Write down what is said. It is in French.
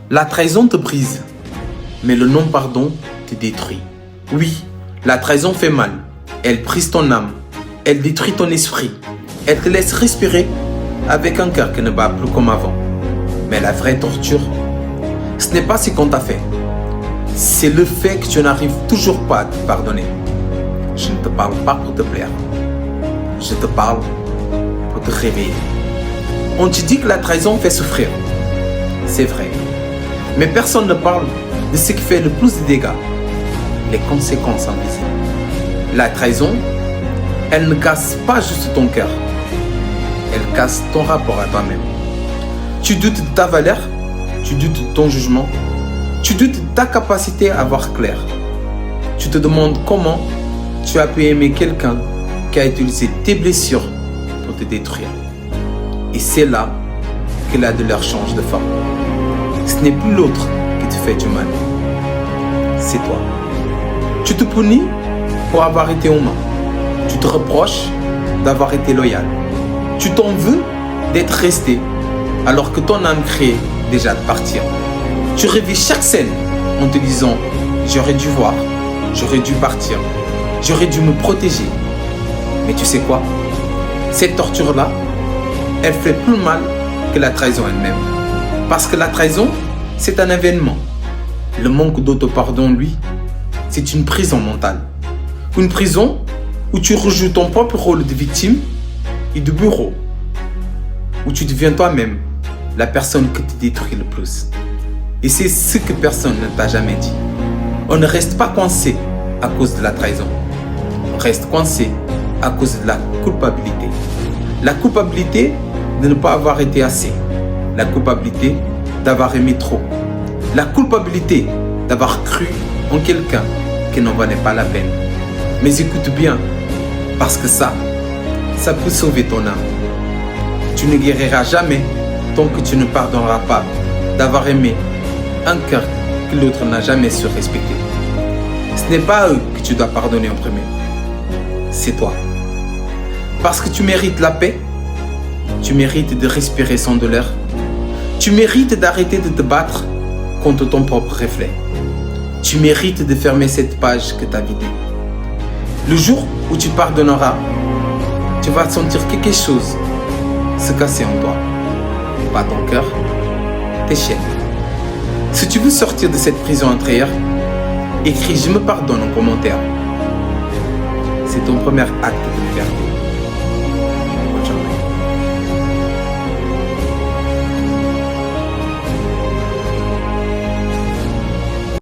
La trahison te brise, mais le non-pardon te détruit. Oui, la trahison fait mal. Elle brise ton âme, elle détruit ton esprit, elle te laisse respirer avec un cœur qui ne bat plus comme avant. Mais la vraie torture, ce n'est pas ce qu'on t'a fait, c'est le fait que tu n'arrives toujours pas à te pardonner. Je ne te parle pas pour te plaire, je te parle pour te réveiller. On te dit que la trahison fait souffrir, c'est vrai, mais personne ne parle de ce qui fait le plus de dégâts, les conséquences invisibles. La trahison, elle ne casse pas juste ton cœur, elle casse ton rapport à toi-même. Tu doutes de ta valeur, tu doutes de ton jugement, tu doutes de ta capacité à voir clair. Tu te demandes comment tu as pu aimer quelqu'un qui a utilisé tes blessures pour te détruire. Et c'est là que la douleur change de forme. Ce n'est plus l'autre qui te fait du mal, c'est toi. Tu te punis pour avoir été humain. Tu te reproches d'avoir été loyal. Tu t'en veux d'être resté alors que ton âme crée déjà de partir. Tu revis chaque scène en te disant « J'aurais dû voir, j'aurais dû partir, j'aurais dû me protéger. » Mais tu sais quoi? Cette torture-là, elle fait plus mal que la trahison elle-même. Parce que la trahison, c'est un événement. Le manque d'autopardon, lui, c'est une prison mentale. Une prison où tu rejoues ton propre rôle de victime et de bourreau. Où tu deviens toi-même la personne que tu détruis le plus. Et c'est ce que personne ne t'a jamais dit. On ne reste pas coincé à cause de la trahison. On reste coincé à cause de la culpabilité. La culpabilité de ne pas avoir été assez. La culpabilité d'avoir aimé trop. La culpabilité d'avoir cru en quelqu'un qui n'en valait pas la peine. Mais écoute bien, parce que ça peut sauver ton âme. Tu ne guériras jamais tant que tu ne pardonneras pas d'avoir aimé un cœur que l'autre n'a jamais su respecter. Ce n'est pas à eux que tu dois pardonner en premier, c'est toi. Parce que tu mérites la paix, tu mérites de respirer sans douleur, tu mérites d'arrêter de te battre contre ton propre reflet. Tu mérites de fermer cette page que tu as vidée. Le jour où tu pardonneras, tu vas sentir quelque chose se casser en toi. Pas ton cœur, tes chaînes. Si tu veux sortir de cette prison intérieure, écris « Je me pardonne » en commentaire. C'est ton premier acte de liberté.